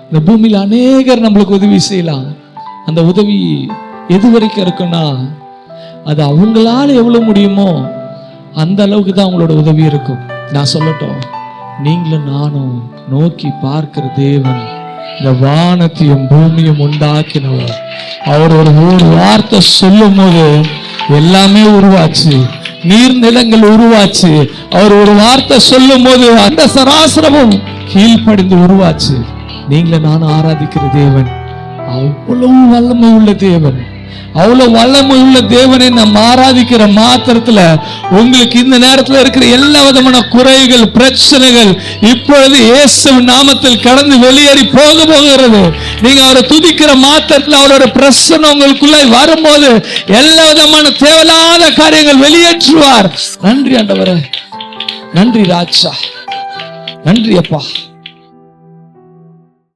இந்த பூமியில் அநேகர் நம்மளுக்கு உதவி செய்யலாம். அந்த உதவி எது வரைக்கும் இருக்குன்னா, அது அவங்களால எவ்வளவு முடியுமோ அந்த அளவுக்கு தான் அவங்களோட உதவி இருக்கும். நான் சொல்லட்டும், நீங்களும் நானும் நோக்கி பார்க்கிற தேவன், இந்த வானத்தையும் பூமியும் உண்டாக்கினவர். அவர் ஒரு வார்த்தை சொல்லும் போது எல்லாமே உருவாச்சு, நீர்நிலங்கள் உருவாச்சு. அவர் ஒரு வார்த்தை சொல்லும் போது அந்த சராசரமும் கீழ்ப்படிந்து உருவாச்சு. நீங்களும் நானும் ஆராதிக்கிற தேவன் அவ்வளவு வல்லமை உள்ள தேவன். அவ்வளவு வல்லமை உள்ள தேவனை நம்ம ஆராதிக்கிற மாத்திரத்துல உங்களுக்கு இந்த நேரத்தில் இருக்கிற எல்லா விதமான குறைகள், பிரச்சனைகள் இப்பொழுது இயேசு நாமத்தில் கடந்து வெளியேறி போகிறது. நீங்க அவரை துதிக்கிற மாத்திரத்தில் அவரோட பிரசன்னம் உங்களுக்குள்ள வரும்போது எல்லா விதமான தேவையில்லாத காரியங்கள் வெளியேற்றுவார். நன்றி ஆண்டவரே, நன்றி ராஜா, நன்றி அப்பா.